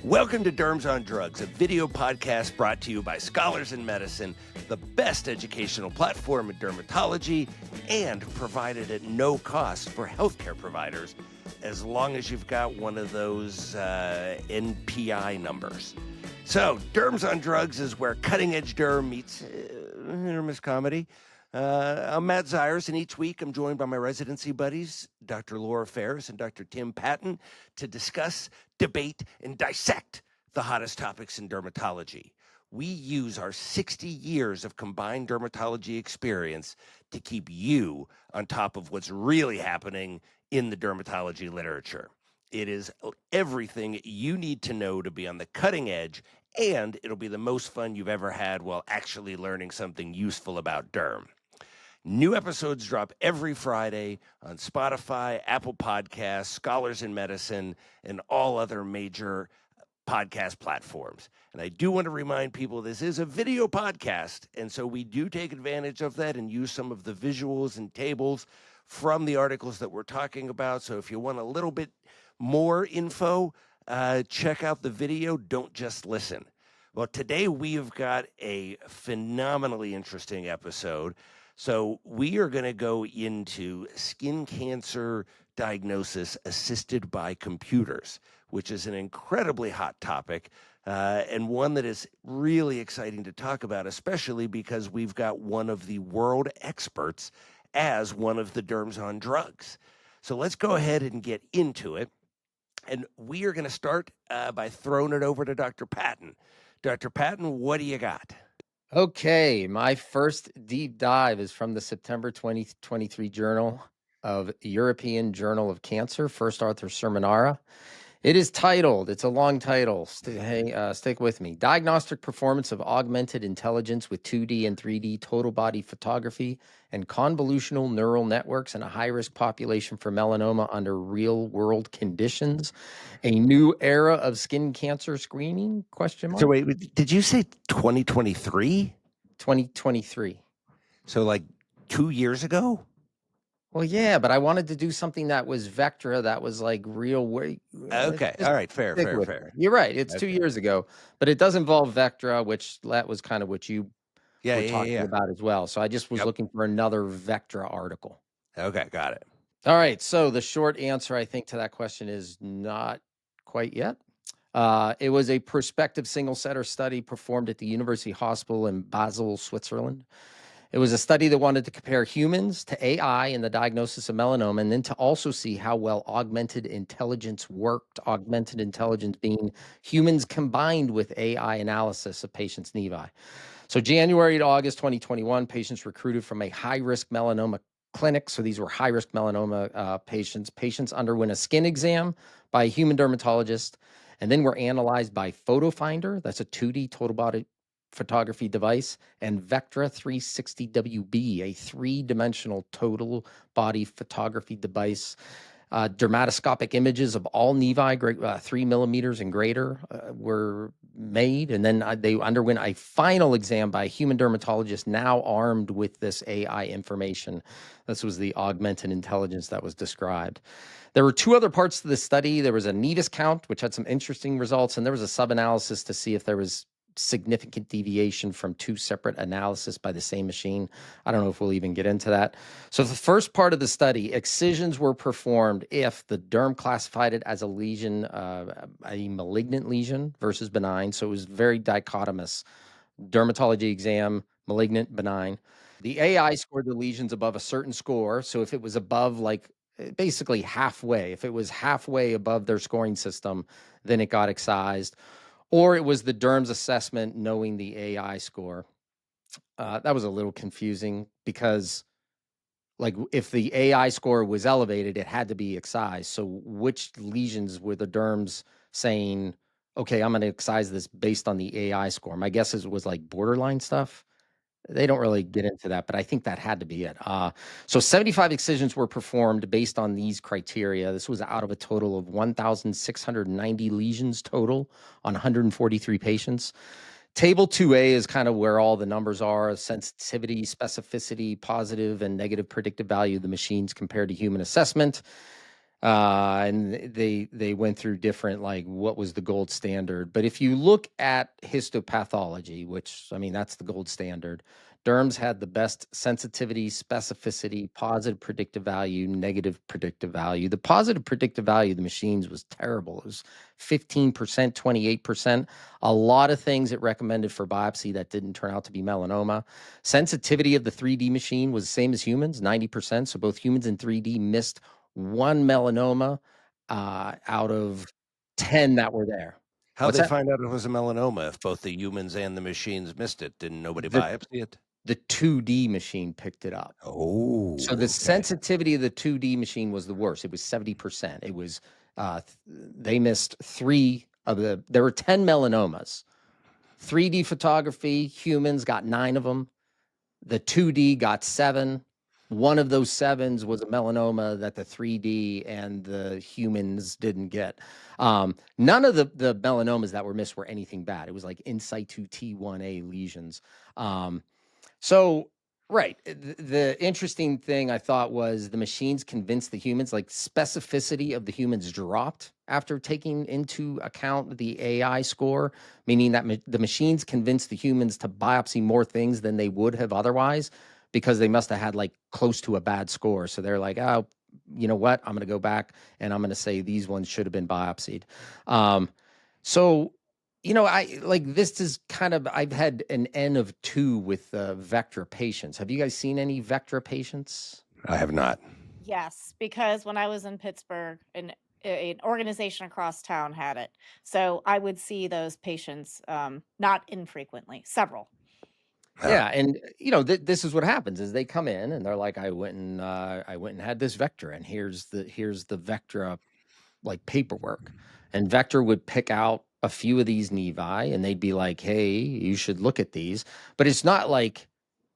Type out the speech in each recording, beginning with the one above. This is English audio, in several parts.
Welcome to Derms on Drugs, a video podcast brought to you by Scholars in Medicine, the best educational platform in dermatology, and provided at no cost for healthcare providers, as long as you've got one of those NPI numbers. So, Derms on Drugs is where cutting-edge derm meets enormous comedy. I'm Matt Zires, and each week I'm joined by my residency buddies, Dr. Laura Ferris and Dr. Tim Patton, to discuss, debate, and dissect the hottest topics in dermatology. We use our 60 years of combined dermatology experience to keep you on top of what's really happening in the dermatology literature. It is everything you need to know to be on the cutting edge, and it'll be the most fun you've ever had while actually learning something useful about derm. New episodes drop every Friday on Spotify, Apple Podcasts, Scholars in Medicine, and all other major podcast platforms. And I do want to remind people this is a video podcast, and so we do take advantage of that and use some of the visuals and tables from the articles that we're talking about. So if you want a little bit more info, check out the video. Don't just listen. Well, today we've got a phenomenally interesting episode. So we are going to go into skin cancer diagnosis assisted by computers, which is an incredibly hot topic and one that is really exciting to talk about, especially because we've got one of the world experts as one of the Derms on Drugs. So let's go ahead and get into it. And we are going to start by throwing it over to Dr. Patton. Dr. Patton, what do you got? Okay, my first deep dive is from the September 2023 Journal of European Journal of Cancer, first author Seminara. It is titled, it's a long title, stick with me, Diagnostic Performance of Augmented Intelligence with 2D and 3D Total Body Photography and Convolutional Neural Networks in a High-Risk Population for Melanoma Under Real-World Conditions. A New Era of Skin Cancer Screening, ? So wait, did you say 2023? 2023. So like 2 years ago? Well, yeah, but I wanted to do something that was Vectra, that was like real way. Okay, all right, fair. You're right. It's 2 years ago, but it does involve Vectra, which that was kind of what you were talking about as well. So I just was looking for another Vectra article. Okay, got it. All right. So the short answer, I think, to that question is not quite yet. It was a prospective single-center study performed at the University Hospital in Basel, Switzerland. It was a study that wanted to compare humans to AI in the diagnosis of melanoma, and then to also see how well augmented intelligence worked, augmented intelligence being humans combined with AI analysis of patients' nevi. So January to August 2021, patients recruited from a high-risk melanoma clinic. So these were high-risk melanoma patients. Patients underwent a skin exam by a human dermatologist, and then were analyzed by Photo Finder. That's a 2D total body photography device, and Vectra 360WB, a three-dimensional total body photography device. Dermatoscopic images of all nevi, 3 millimeters and greater, were made, and then they underwent a final exam by a human dermatologist, now armed with this AI information. This was the augmented intelligence that was described. There were two other parts to the study. There was a NEVIS count, which had some interesting results, and there was a sub-analysis to see if there was significant deviation from two separate analyses by the same machine. I don't know if we'll even get into that. So the first part of the study, excisions were performed if the derm classified it as a lesion, a malignant lesion versus benign. So it was very dichotomous. Dermatology exam, malignant, benign. The AI scored the lesions above a certain score. So if it was above, like, basically halfway, if it was halfway above their scoring system, then it got excised. Or it was the derm's assessment knowing the AI score. That was a little confusing because, like, if the AI score was elevated, it had to be excised. So which lesions were the derms saying, okay, I'm going to excise this based on the AI score? My guess is it was like borderline stuff. They don't really get into that, but I think that had to be it. So 75 excisions were performed based on these criteria. This was out of a total of 1,690 lesions total on 143 patients. Table 2A is kind of where all the numbers are: sensitivity, specificity, positive and negative predictive value of the machines compared to human assessment. And they went through different, like, what was the gold standard. But if you look at histopathology, which, I mean, that's the gold standard, Derms had the best sensitivity, specificity, positive predictive value, negative predictive value. The positive predictive value of the machines was terrible. It was 15%, 28%. A lot of things it recommended for biopsy that didn't turn out to be melanoma. Sensitivity of the 3D machine was the same as humans, 90%. So both humans and 3D missed one melanoma out of 10 that were there. How'd What's they that? find out it was a melanoma if both the humans and the machines missed it? Didn't nobody The biopsy it? the 2D machine picked it up. So the Oh, okay. sensitivity of the 2D machine was the worst. It was 70%. It was they missed there were 10 melanomas. 3D photography, humans got 9 of them. The 2D got 7. One of those 7s was a melanoma that the 3D and the humans didn't get. None of the melanomas that were missed were anything bad. It was like in situ T1A lesions. So, right. The interesting thing I thought was the machines convinced the humans, like, specificity of the humans dropped after taking into account the AI score, meaning that the machines convinced the humans to biopsy more things than they would have otherwise because they must have had, like, close to a bad score. So they're like, oh, you know what? I'm going to go back and I'm going to say these ones should have been biopsied. So I like this is kind of I've had an N of 2 with Vectra patients. Have you guys seen any Vectra patients? I have not. Yes, because when I was in Pittsburgh, an organization across town had it. So I would see those patients, not infrequently, several. Huh. Yeah, and this is what happens is they come in and they're like, I went and had this Vectra, and here's the Vectra, like, paperwork. And Vector would pick out a few of these nevi and they'd be like, hey, you should look at these. But it's not like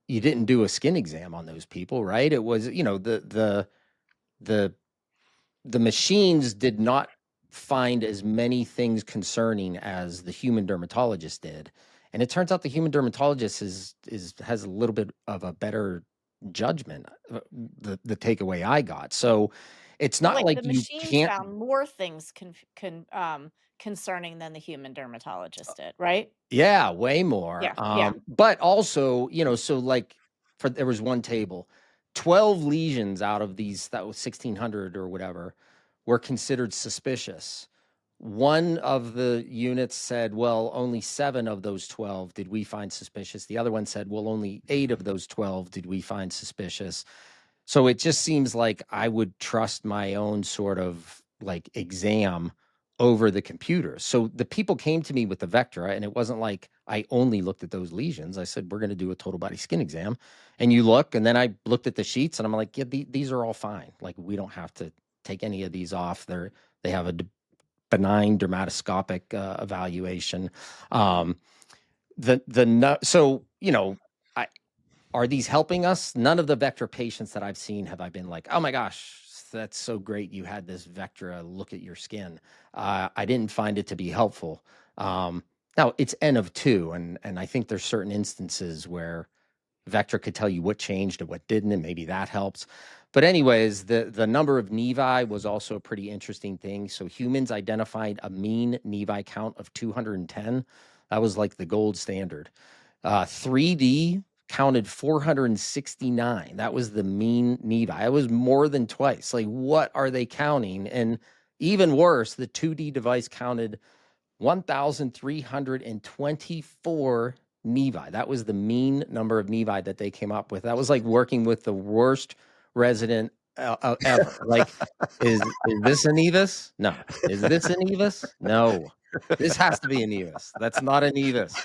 you didn't do a skin exam on those people, right? It was, the the machines did not find as many things concerning as the human dermatologist did. And it turns out the human dermatologist has a little bit of a better judgment, the takeaway I got. So it's So, not like, like the you machines can't. found more things concerning than the human dermatologist did, right? Yeah, way more. Yeah, yeah. But also, so, like, there was one table, 12 lesions out of these, that was 1,600 or whatever, were considered suspicious. One of the units said, well, only 7 of those 12 did we find suspicious. The other one said, well, only 8 of those 12 did we find suspicious. So it just seems like I would trust my own sort of, like, exam over the computer. So the people came to me with the Vectra, and it wasn't like I only looked at those lesions. I said, we're going to do a total body skin exam. And you look, and then I looked at the sheets and I'm like, yeah, these are all fine. Like, we don't have to take any of these off. They have a benign dermatoscopic evaluation. So, I, are these helping us? None of the Vectra patients that I've seen have I been like, oh my gosh, that's so great. You had this Vectra look at your skin. I didn't find it to be helpful. Now it's N of 2, and I think there's certain instances where Vectra could tell you what changed and what didn't, and maybe that helps. But anyways, the number of nevi was also a pretty interesting thing. So humans identified a mean nevi count of 210. That was like the gold standard. 3D counted 469. That was the mean nevi. It was more than twice. Like, what are they counting? And even worse, the 2D device counted 1,324 nevi. That was the mean number of nevi that they came up with. That was like working with the worst resident ever. Like, is this a Nevis? No. Is this a Nevis? No. This has to be a Nevis. That's not a Nevis.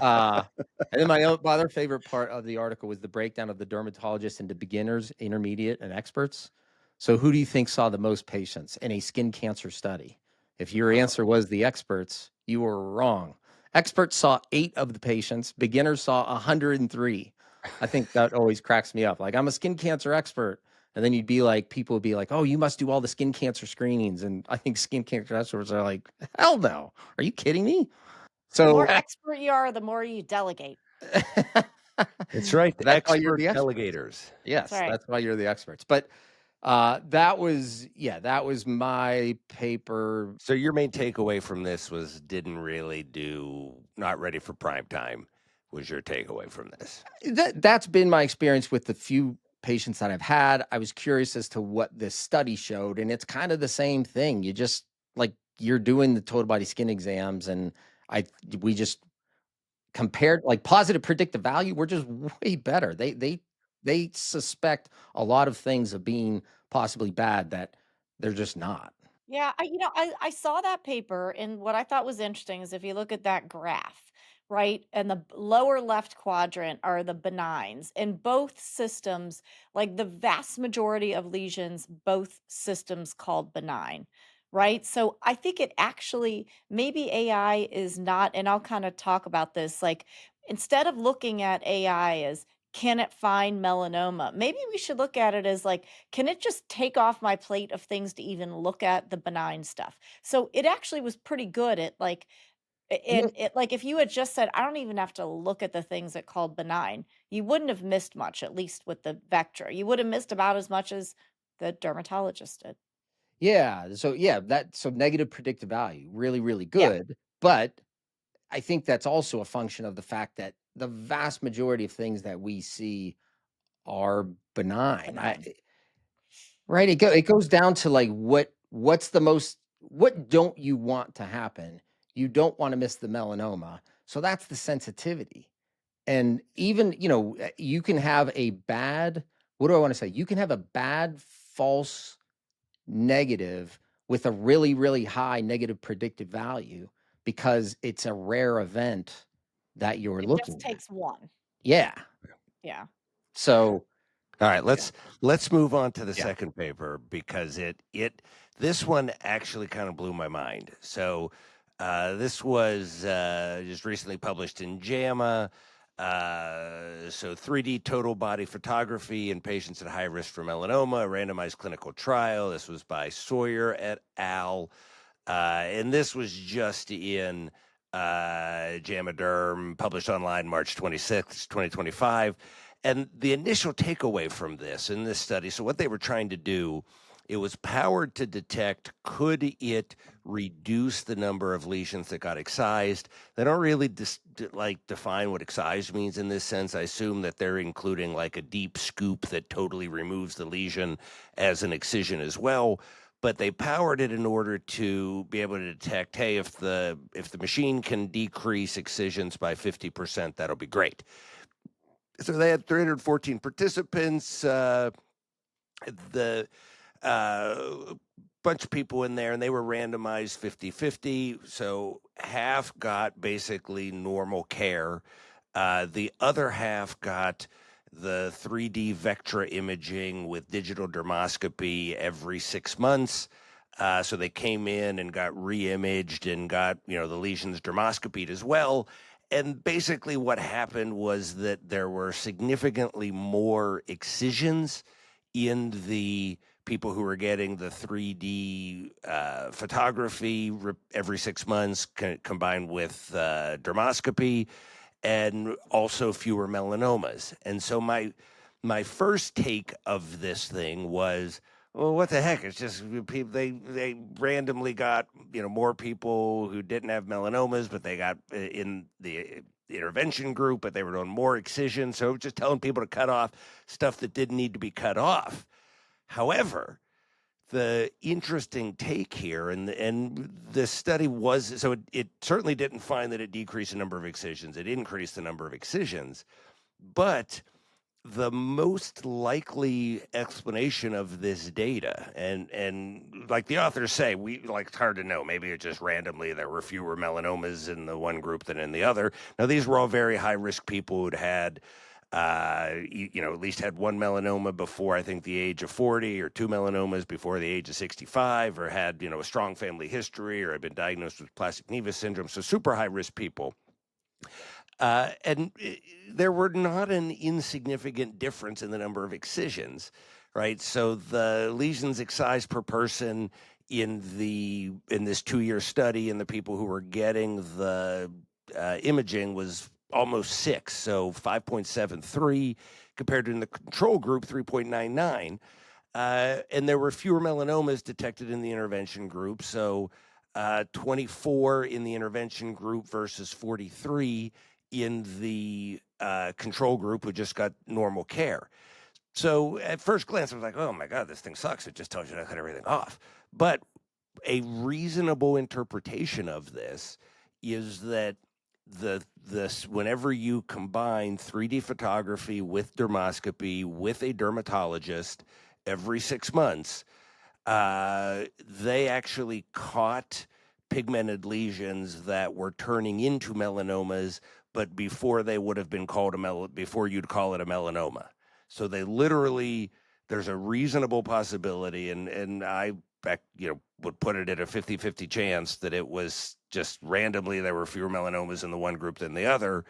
And then my other favorite part of the article was the breakdown of the dermatologists into beginners, intermediate, and experts. So who do you think saw the most patients in a skin cancer study? If your answer was the experts, you were wrong. Experts saw 8 of the patients. Beginners saw 103. I think that always cracks me up. Like, I'm a skin cancer expert. And then people would be like, oh, you must do all the skin cancer screenings. And I think skin cancer experts are like, hell no. Are you kidding me? The more So expert you are, the more you delegate. That's right. The that's why you're expert the experts. delegators. That's Yes, right. that's why you're the experts. But That was my paper. So your main takeaway from this was not ready for prime time was your takeaway from this. That's been my experience with the few patients that I've had. I was curious as to what this study showed, and it's kind of the same thing. You just you're doing the total body skin exams, and we just compared positive predictive value. We're just way better. They suspect a lot of things of being possibly bad that they're just not. Yeah, I saw that paper, and what I thought was interesting is if you look at that graph, right, and the lower left quadrant are the benigns, and both systems, like the vast majority of lesions, both systems called benign, right? So I think it actually maybe AI is not, and I'll kind of talk about this, like instead of looking at AI as can it find melanoma? Maybe we should look at it as like, can it just take off my plate of things to even look at the benign stuff? So it actually was pretty good at Yeah, and it like if you had just said, I don't even have to look at the things that called benign, you wouldn't have missed much, at least with the vector. You would have missed about as much as the dermatologist did. yeah. So negative predictive value, really, really Yeah, good. But I think that's also a function of the fact that the vast majority of things that we see are benign. benign. Right. It goes down to what don't you want to happen? You don't want to miss the melanoma. So that's the sensitivity. And even, you can have a bad, what do I want to say? You can have a bad false negative with a really, really high negative predictive value because it's a rare event that you're It just looking at. takes one. Yeah. Yeah. So, All right, yeah. let's move on to the Yeah. second paper because this one actually kind of blew my mind. So this was just recently published in JAMA. So 3D total body photography in patients at high risk for melanoma, a randomized clinical trial. This was by Sawyer et al. And this was just in JAMA Derm, published online March 26th, 2025. And the initial takeaway from this in this study, so what they were trying to do, it was powered to detect could it reduce the number of lesions that got excised. They don't really define what excised means in this sense. I assume that they're including like a deep scoop that totally removes the lesion as an excision as well. But they powered it in order to be able to detect, hey, if the machine can decrease excisions by 50%, that'll be great. So they had 314 participants. The bunch of people in there, and they were randomized 50-50. So half got basically normal care. The other half got the 3D Vectra imaging with digital dermoscopy every 6 months. So they came in and got re-imaged and got, the lesions dermoscopied as well. And basically what happened was that there were significantly more excisions in the people who were getting the 3D photography every 6 months combined with dermoscopy, and also fewer melanomas. And so my first take of this thing was, well, what the heck? It's just people. They randomly got more people who didn't have melanomas, but they got in the intervention group, but they were doing more excision. So just telling people to cut off stuff that didn't need to be cut off. However, the interesting take here, and the study was, so it certainly didn't find that it decreased the number of excisions. It increased the number of excisions, but the most likely explanation of this data, and like the authors say, it's hard to know. Maybe it just randomly there were fewer melanomas in the one group than in the other. Now these were all very high risk people who'd had at least had one melanoma before I think the age of 40, or two melanomas before the age of 65, or had a strong family history, or had been diagnosed with plastic nevus syndrome. So super high risk people. And there were not an insignificant difference in the number of excisions, right? So the lesions excised per person in this 2-year study in the people who were getting the imaging was almost 6, so 5.73 compared to in the control group 3.99. And there were fewer melanomas detected in the intervention group. So 24 in the intervention group versus 43 in the control group who just got normal care. So at first glance, I was like, oh my God, this thing sucks. It just tells you to cut everything off. But a reasonable interpretation of this is that this whenever you combine 3D photography with dermoscopy with a dermatologist every 6 months, they actually caught pigmented lesions that were turning into melanomas, but before they would have been called before you'd call it a melanoma. So they literally, there's a reasonable possibility, and I would put it at a 50-50 chance that it was just randomly there were fewer melanomas in the one group than the other,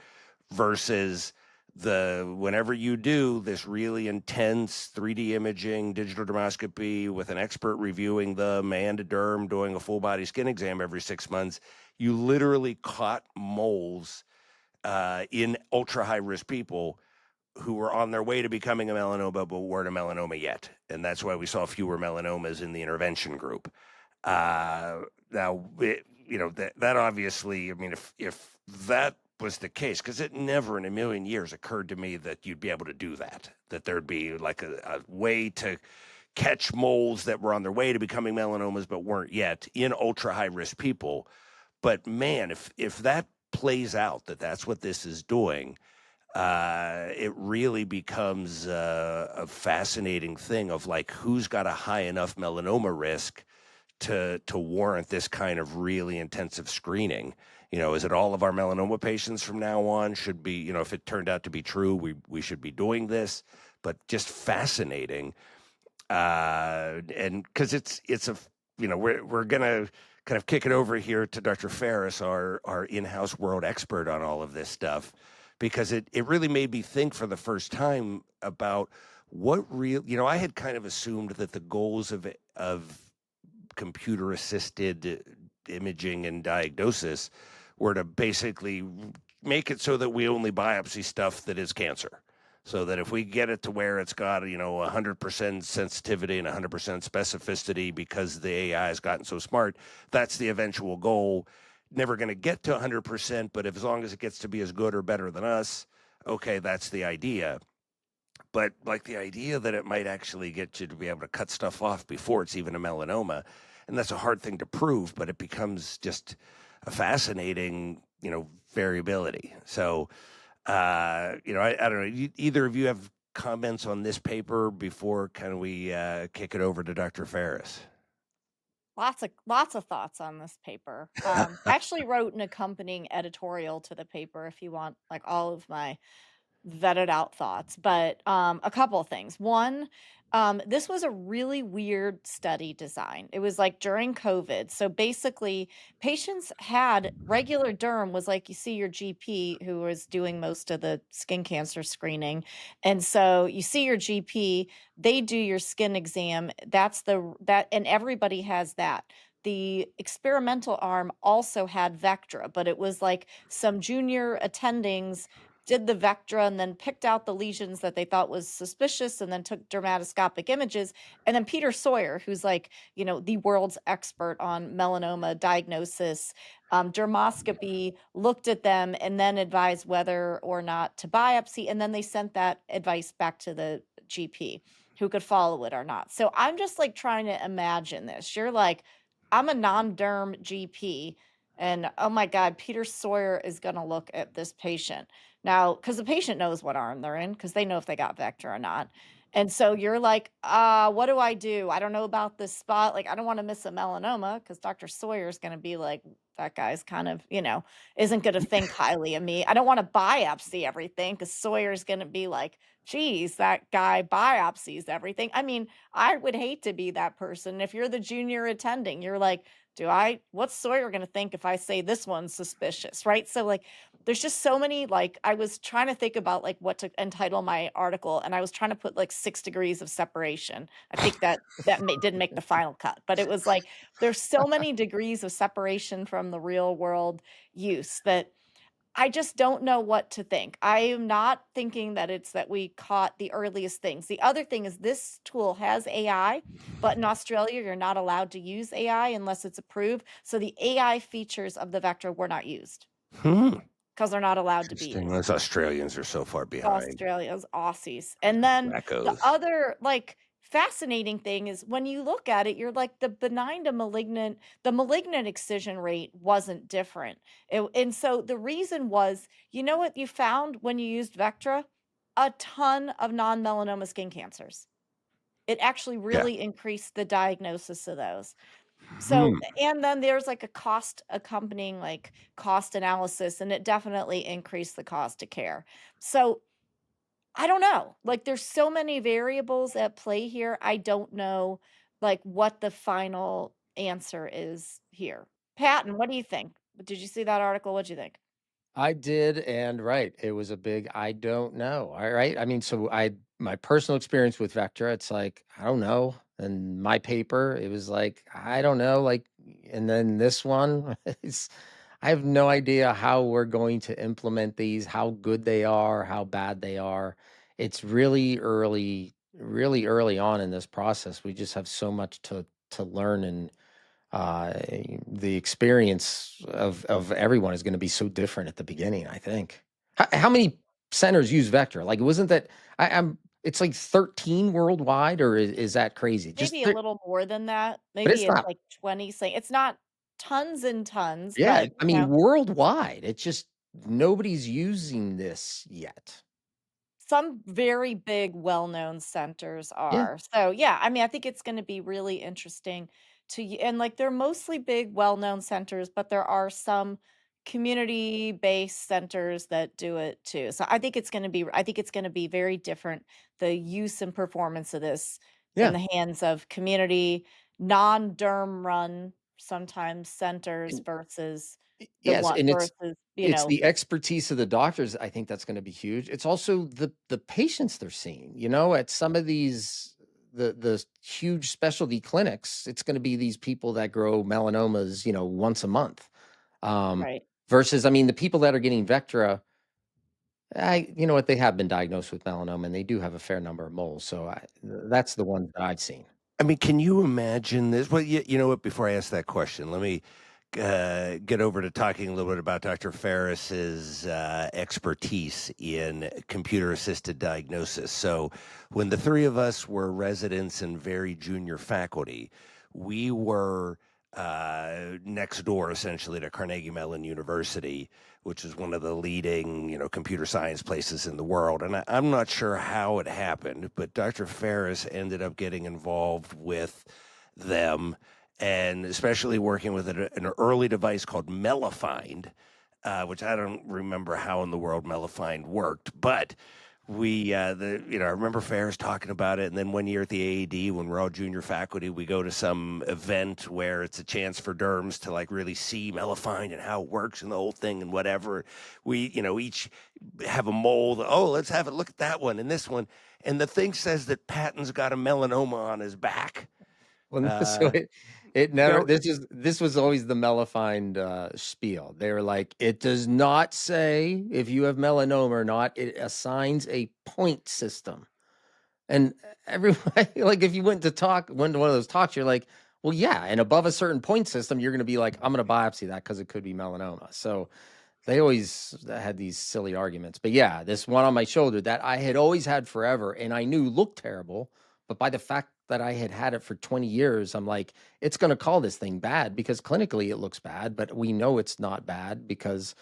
versus whenever you do this really intense 3D imaging, digital dermoscopy with an expert reviewing them and a derm doing a full body skin exam every 6 months, you literally caught moles in ultra high risk people who were on their way to becoming a melanoma but weren't a melanoma yet. And that's why we saw fewer melanomas in the intervention group. Now, that obviously, I mean, if that was the case, because it never in a million years occurred to me that you'd be able to do that there'd be like a way to catch moles that were on their way to becoming melanomas but weren't yet in ultra high risk people. But man, if that plays out, that's what this is doing, it really becomes a fascinating thing of like who's got a high enough melanoma risk to warrant this kind of really intensive screening. Is it all of our melanoma patients from now on should be, if it turned out to be true, we should be doing this, but just fascinating. And because it's a, we're going to kind of kick it over here to Dr. Ferris, our in-house world expert on all of this stuff, because it really made me think for the first time about what I had kind of assumed that the goals of computer assisted imaging and diagnosis were to basically make it so that we only biopsy stuff that is cancer. So that if we get it to where it's got, 100% sensitivity and 100% specificity because the AI has gotten so smart, that's the eventual goal. Never going to get to 100%, but as long as it gets to be as good or better than us, okay, that's the idea. But like the idea that it might actually get you to be able to cut stuff off before it's even a melanoma, and that's a hard thing to prove, but it becomes just a fascinating, variability. So, I don't know. Either of you have comments on this paper before kind of we kick it over to Dr. Ferris? Lots of thoughts on this paper. I actually wrote an accompanying editorial to the paper if you want like all of my vetted out thoughts, but a couple of things. One, this was a really weird study design. It was like during COVID. So basically, patients had regular derm was like you see your GP who was doing most of the skin cancer screening. And so you see your GP, they do your skin exam. And everybody has that. The experimental arm also had Vectra, but it was like some junior attendings did the Vectra and then picked out the lesions that they thought was suspicious and then took dermatoscopic images. And then Peter Sawyer, who's like, the world's expert on melanoma diagnosis, dermoscopy, looked at them and then advised whether or not to biopsy. And then they sent that advice back to the GP who could follow it or not. So I'm just like trying to imagine this. You're like, I'm a non-derm GP. And oh my God, Peter Sawyer is going to look at this patient. Now, because the patient knows what arm they're in, because they know if they got Vector or not. And so you're like, what do? I don't know about this spot. Like, I don't want to miss a melanoma because Dr. Sawyer is going to be like, that guy's kind of, isn't going to think highly of me. I don't want to biopsy everything because Sawyer's going to be like, geez, that guy biopsies everything. I mean, I would hate to be that person. If you're the junior attending, you're like, what's Sawyer going to think if I say this one's suspicious, right? So like, there's just so many, like, I was trying to think about like what to entitle my article, and I was trying to put like 6 degrees of separation. I think didn't make the final cut, but it was like, there's so many degrees of separation from the real world use that I just don't know what to think. I am not thinking that it's that we caught the earliest things. The other thing is this tool has AI, but in Australia, you're not allowed to use AI unless it's approved. So the AI features of the vector were not used Hmm. because they're not allowed to be Interesting. used. Those Australians are so far behind. Australia's Aussies. And then the Wackos. other like fascinating thing is when you look at it, you're like the benign to malignant, the malignant excision rate wasn't different. And so the reason was, you know what you found when you used Vectra? A ton of non-melanoma skin cancers. It actually Yeah. really increased the diagnosis of those. Hmm. So, and then there's like a cost accompanying like cost analysis, and it definitely increased the cost of care. So I don't know. Like there's so many variables at play here. I don't know like what the final answer is here. Patton, what do you think? Did you see that article? What'd you think? I did, and right, it was a big I don't know. All right. I mean, so my personal experience with Vectra, it's like, I don't know. And my paper, it was like, I don't know. Like, and then this one, I have no idea how we're going to implement these, how good they are, how bad they are. It's really early on in this process. We just have so much to learn, and uh, the experience of everyone is going to be so different at the beginning, I think. How many centers use Vector? Like, wasn't that I'm? It's like 13 worldwide, or is that crazy? Just Maybe a little more than that. but Maybe it's it's not. like 20 saying it's not tons and tons, Yeah, but I mean worldwide. It's just nobody's using this yet. some very big well-known centers Yeah, are. So, yeah, I mean, I think it's gonna be really interesting and, like, they're mostly big well-known centers, but there are some community-based centers that do it too. So, I think it's gonna be very different, the use and performance of this in yeah. the hands of community, non-derm run, sometimes centers And versus the yes, one and versus, it's the expertise of the doctors. I think that's going to be huge. It's also the patients they're seeing. At some of these the huge specialty clinics, it's going to be these people that grow melanomas, once a month. Um, right. versus, I mean, the people that are getting Vectra, you know what, they have been diagnosed with melanoma, and they do have a fair number of moles. So that's the ones that I've seen. I mean, can you imagine this? Well, you know what? Before I ask that question, let me get over to talking a little bit about Dr. Ferris's expertise in computer-assisted diagnosis. So, when the three of us were residents and very junior faculty, we were next door, essentially, to Carnegie Mellon University, which is one of the leading, computer science places in the world. And I'm not sure how it happened, but Dr. Ferris ended up getting involved with them, and especially working with an early device called Melifind, which I don't remember how in the world Melifind worked, but I remember Ferris talking about it. And then one year at the AED, when we're all junior faculty, we go to some event where it's a chance for derms to like really see Melifind and how it works and the whole thing and whatever. We, each have a mold. Oh, let's have a look at that one and this one. And the thing says that Patton's got a melanoma on his back. Well, no, so Uh, it you never. know, This was always the Melifind spiel. They were like, it does not say if you have melanoma or not. It assigns a point system, and everybody like if you went to one of those talks, you're like, well, yeah, and above a certain point system, you're going to be like, I'm going to biopsy that because it could be melanoma. So they always had these silly arguments. But yeah, this one on my shoulder that I had always had forever and I knew looked terrible. But by the fact that I had had it for 20 years, I'm like, it's going to call this thing bad because clinically it looks bad, but we know it's not bad because.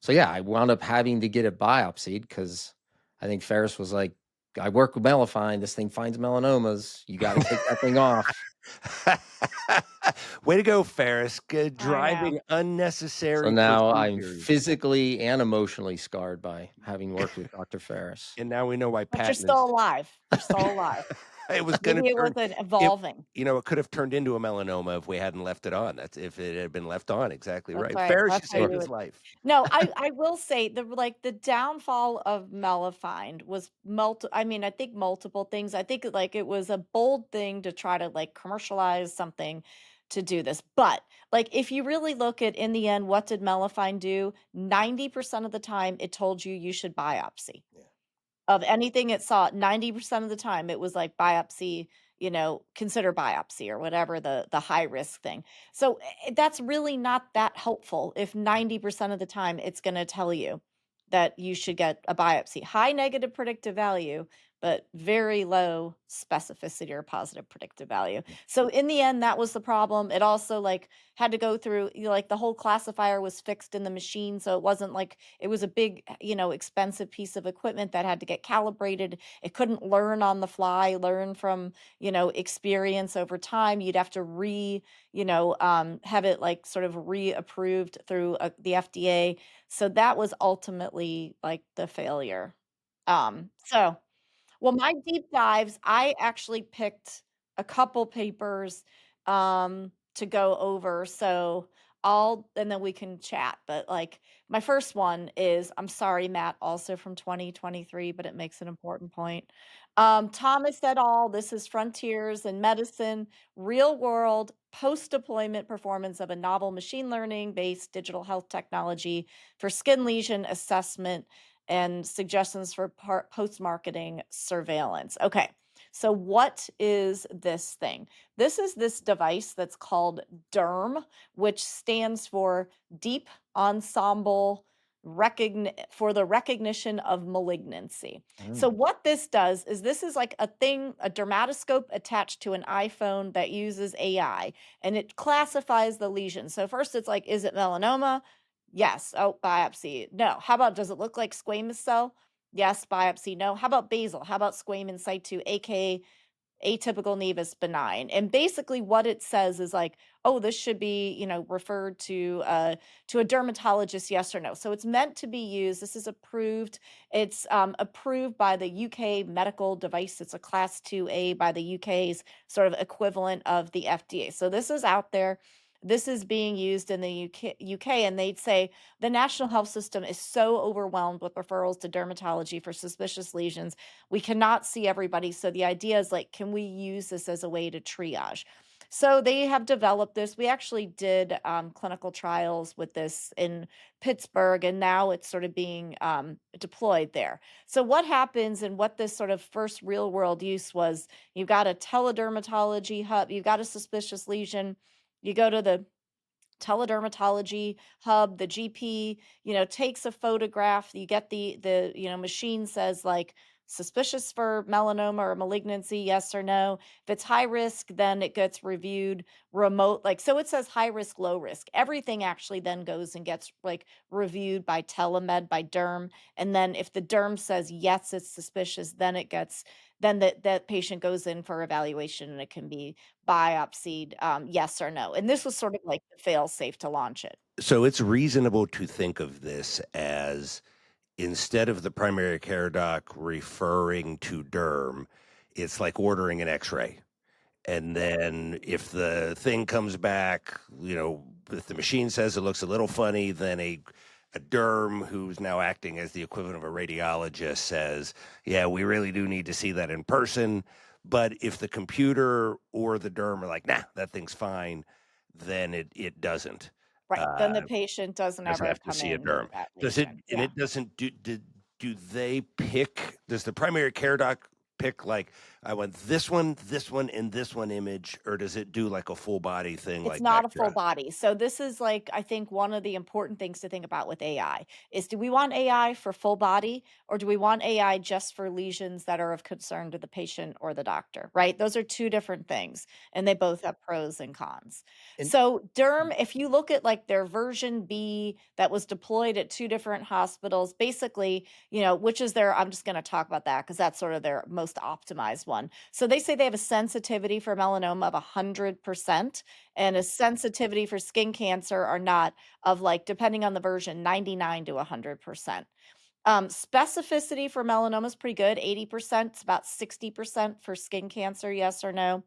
So yeah, I wound up having to get it biopsied because I think Ferris was like, I work with Melifine. This thing finds melanomas. You got to take that thing off. Way to go, Ferris. I know. Driving So unnecessary now I'm procedures. physically and emotionally scarred by having worked with Dr. Ferris. And now we know why But you're Patton still is. alive. You're still alive. It was going to Maybe it turn wasn't it. evolving. It could have turned into a melanoma if we hadn't left it on. That's if it had been left on. Exactly That's right. right. Ferris, That's you how saved you his would. life. No, I will say the downfall of Melifind was I mean, I think multiple things. I think like it was a bold thing to try to like commercialize something to do this. But like if you really look at in the end, what did Melifine do? 90% of the time it told you you should biopsy. Yeah. Of anything it saw, 90% of the time it was like biopsy, consider biopsy or whatever the high risk thing. So that's really not that helpful if 90% of the time it's going to tell you that you should get a biopsy. High negative predictive value, but very low specificity or positive predictive value. So in the end, that was the problem. It also like had to go through, like the whole classifier was fixed in the machine. So it wasn't like it was a big, expensive piece of equipment that had to get calibrated. It couldn't learn on the fly, learn from, experience over time. You'd have to have it like sort of reapproved through the FDA. So that was ultimately like the failure. So well, my deep dives, I actually picked a couple papers to go over. So and then we can chat. But like my first one is, I'm sorry, Matt, also from 2023, but it makes an important point. Thomas et al., this is Frontiers in Medicine, Real World Post Deployment Performance of a Novel Machine Learning Based Digital Health Technology for Skin Lesion Assessment and Suggestions for Post Marketing Surveillance. Okay, so what is this thing? This is this device that's called DERM, which stands for Deep Ensemble for the Recognition of Malignancy. So what this does is this is like a thing, a dermatoscope attached to an iPhone that uses AI, and it classifies the lesion. So first it's like, is it melanoma? Yes. Oh, biopsy. No. How about, does it look like squamous cell? Yes. Biopsy. No. How about basal? How about squamous in situ, aka atypical nevus benign? And basically what it says is like, oh, this should be, referred to a dermatologist, yes or no. So it's meant to be used. This is approved. It's approved by the UK medical device. It's a class 2A by the UK's sort of equivalent of the FDA. So this is out there. This is being used in the UK, and they'd say the national health system is so overwhelmed with referrals to dermatology for suspicious lesions. We cannot see everybody. So the idea is like, can we use this as a way to triage? So they have developed this. We actually did clinical trials with this in Pittsburgh, and now it's sort of being deployed there. So what happens, and what this sort of first real world use was, you've got a teledermatology hub, you've got a suspicious lesion, you go to the teledermatology hub, the GP, takes a photograph, you get the machine says like suspicious for melanoma or malignancy, yes or no. If it's high risk, then it gets reviewed remote, like, so it says high risk, low risk. Everything actually then goes and gets like reviewed by telemed, by derm. And then if the derm says yes, it's suspicious, then it gets, then that patient goes in for evaluation, and it can be biopsied, yes or no. And this was sort of like the fail safe to launch it. So it's reasonable to think of this as, instead of the primary care doc referring to derm, it's like ordering an x-ray. And then if the thing comes back, if the machine says it looks a little funny, then a derm who's now acting as the equivalent of a radiologist says, yeah, we really do need to see that in person. But if the computer or the derm are like, nah, that thing's fine, then it doesn't. Right. Then the Uh, patient doesn't doesn't ever have to come see a in with derm. that Does it? lesion. And Yeah. it doesn't. Do they pick? Does the primary care doc pick like, I want this one, and this one image, or does it do like a full body thing It's like not a full Vectra? body. So this is like, I think one of the important things to think about with AI is, do we want AI for full body, or do we want AI just for lesions that are of concern to the patient or the doctor, right? Those are two different things, and they both have pros and cons. And So Derm, if you look at like their version B that was deployed at two different hospitals, basically, which is their, I'm just going to talk about that because that's sort of their most optimized one. So they say they have a sensitivity for melanoma of 100%, and a sensitivity for skin cancer are not, of like, depending on the version, 99 to 100%. Specificity for melanoma is pretty good, 80%. It's about 60% for skin cancer, yes or no.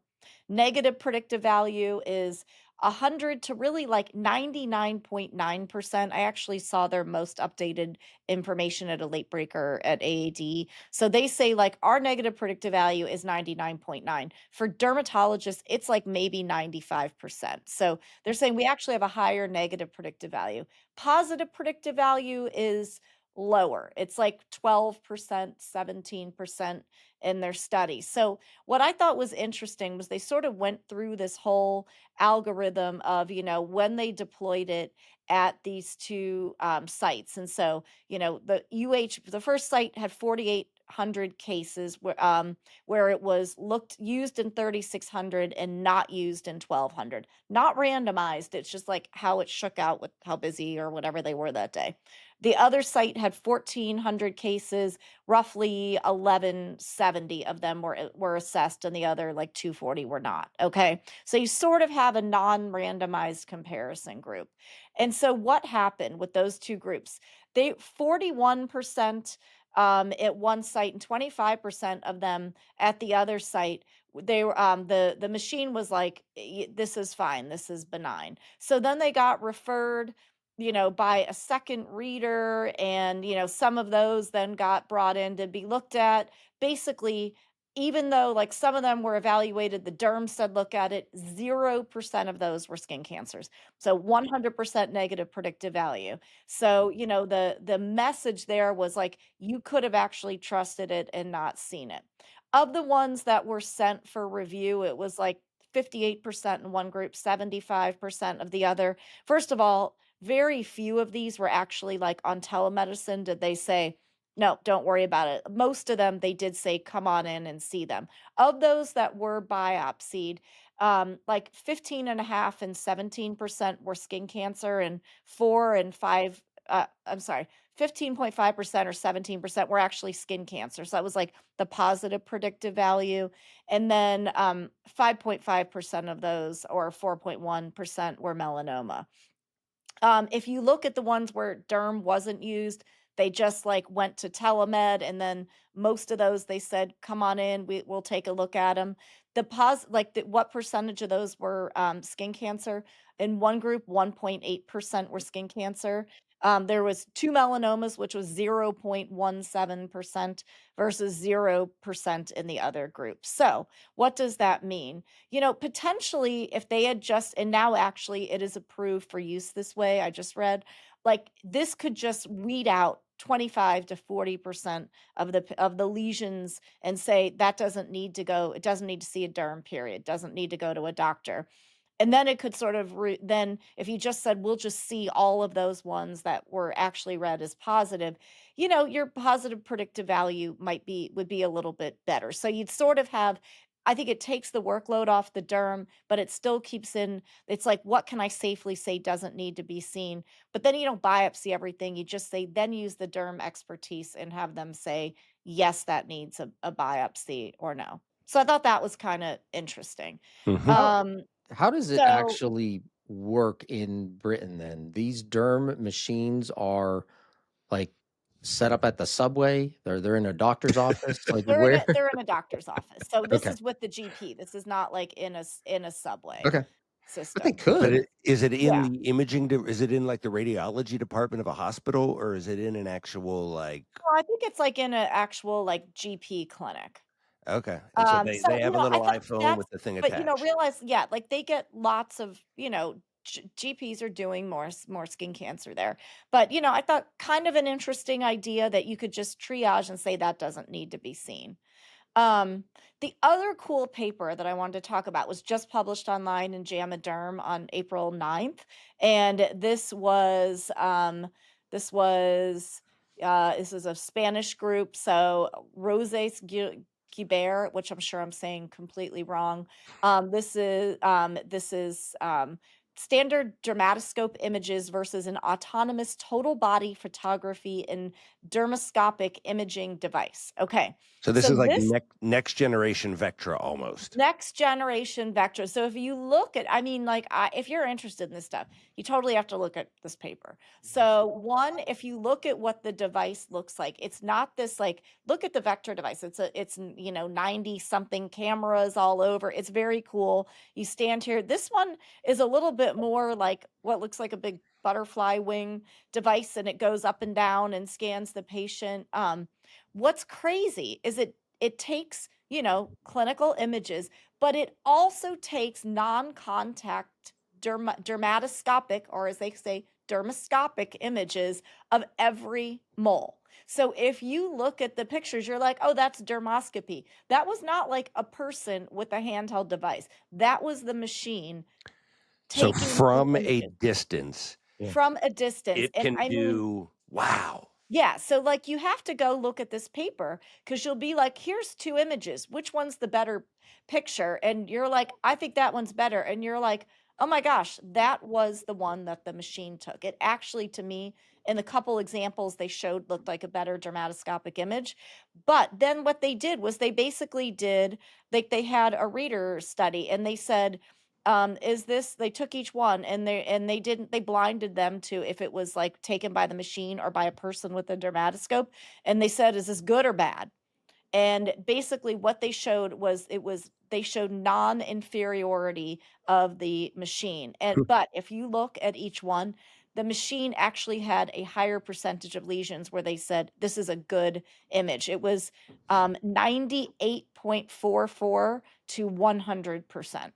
Negative predictive value is 100 to really like 99.9%. I actually saw their most updated information at a late breaker at AAD. So they say like our negative predictive value is 99.9. For dermatologists, it's like maybe 95%. So they're saying we actually have a higher negative predictive value. Positive predictive value is lower. It's like 12%, 17% in their study. So what I thought was interesting was they sort of went through this whole algorithm of, when they deployed it at these two sites. And so, the first site had 4,800 cases where it was used in 3,600 and not used in 1,200. Not randomized. It's just like how it shook out with how busy or whatever they were that day. The other site had 1,400 cases, roughly 1,170 of them were assessed, and the other like 240 were not. Okay. So you sort of have a non-randomized comparison group. And so what happened with those two groups? They 41% at one site and 25% of them at the other site. They were the machine was like, This is fine, this is benign." So then they got referred by a second reader, and some of those then got brought in to be looked at. Basically, even though like some of them were evaluated, the Derms said look at it, 0% of those were skin cancers. So 100% negative predictive value. So, the message there was like you could have actually trusted it and not seen it. Of the ones that were sent for review, it was like 58% in one group, 75% of the other. First of all, very few of these were actually like on telemedicine. Did they say, no, don't worry about it? Most of them, they did say, come on in and see them. Of those that were biopsied, like 15.5 and 17% were skin cancer, and 4 and 5, I'm sorry, 15.5% or 17% were actually skin cancer. So that was like the positive predictive value. And then 5.5% of those, or 4.1%, were melanoma. If you look at the ones where derm wasn't used, they just like went to telemed, and then most of those they said, "Come on in, we'll take a look at them." What percentage of those were skin cancer? In one group, 1.8% were skin cancer. There was two melanomas, which was 0.17% versus 0% in the other group. So, what does that mean? Potentially, if they had just, and now actually it is approved for use this way, I just read, like this could just weed out 25 to 40% of the lesions and say that doesn't need to go, it doesn't need to see a derm, period, doesn't need to go to a doctor. And then it could sort of then if you just said we'll just see all of those ones that were actually read as positive, your positive predictive value would be a little bit better. So you'd sort of have, I think it takes the workload off the derm, but it still keeps it's like, what can I safely say doesn't need to be seen? But then you don't biopsy everything. You just say, then use the derm expertise and have them say, yes, that needs a biopsy or no. So I thought that was kind of interesting. Mhm. How does it So actually work in Britain then? These derm machines are like set up at the subway? They're in a doctor's office? Like where? they're in a doctor's office. So this Okay. is with the GP. This is not like in a subway Okay. But they system. But could. is it in Yeah. the imaging? Is it in like the radiology department of a hospital, or is it in an actual like? Well, I think it's like in an actual like GP clinic. Okay, and so they So, have a I little thought iPhone that's, with the thing but, attached. realize, yeah, like they get lots of, GPs are doing more skin cancer there. But, I thought kind of an interesting idea that you could just triage and say that doesn't need to be seen. Um, the other cool paper that I wanted to talk about was just published online in JAMA Derm on April 9th. And this was, this is a Spanish group. So Roses Guibert, which I'm sure I'm saying completely wrong. This is standard dermatoscope images versus an autonomous total body photography and dermoscopic imaging device. Okay. So this So is like this next generation Vectra almost. next generation vector. So if you look at, I mean, like, if you're interested in this stuff, you totally have to look at this paper. So one, if you look at what the device looks like, it's not this, like, look at the vector device. It's 90 something cameras all over. It's very cool. You stand here. This one is a little bit more like what looks like a big butterfly wing device, and it goes up and down and scans the patient. What's crazy is it takes, clinical images, but it also takes non-contact dermatoscopic, or as they say, dermoscopic images of every mole. So if you look at the pictures, you're like, oh, that's dermoscopy. That was not like a person with a handheld device. That was the machine So taking the from a images distance, from a distance. it And can I mean, do, wow. yeah, so like you have to go look at this paper because you'll be like, here's two images. Which one's the better picture? And you're like, I think that one's better. And you're like, oh my gosh, that was the one that the machine took. It actually, to me, in the couple examples they showed, looked like a better dermatoscopic image. But then what they did was they basically did, like, they had a reader study, and they said, is this, they took each one, and they blinded them to if it was like taken by the machine or by a person with a dermatoscope, and they said, is this good or bad? And basically what they showed was, they showed non-inferiority of the machine. But if you look at each one, the machine actually had a higher percentage of lesions where they said this is a good image. It was 98.44 to 100%,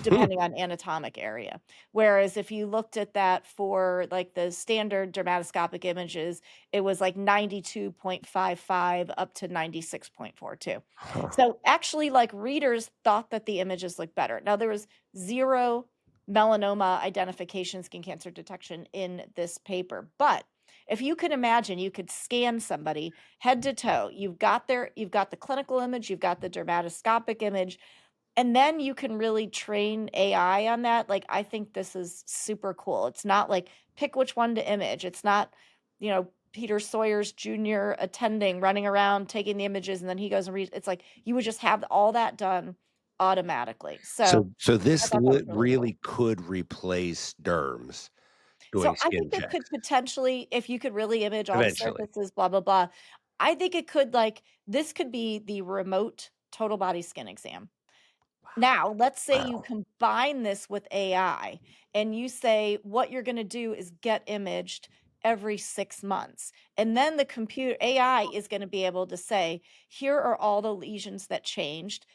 depending on anatomic area. Whereas if you looked at that for like the standard dermatoscopic images, it was like 92.55 up to 96.42. Huh. So actually, like, readers thought that the images looked better. Now, there was zero melanoma identification, skin cancer detection in this paper. But if you can imagine, you could scan somebody head to toe. You've got the clinical image, you've got the dermatoscopic image, and then you can really train AI on that. Like, I think this is super cool. It's not like pick which one to image. It's not, Peter Sawyer's Jr. attending, running around, taking the images, and then he goes and reads. It's like you would just have all that done automatically. So So I this thought that was really cool. really could replace derms So doing I skin think it could checks potentially, if you could really image all the eventually. surfaces, blah, blah, blah. I think it could, like, this could be the remote total body skin exam. Now, let's say you Wow. combine this with AI and you say what you're going to do is get imaged every 6 months. And then the computer AI is going to be able to say, here are all the lesions that changed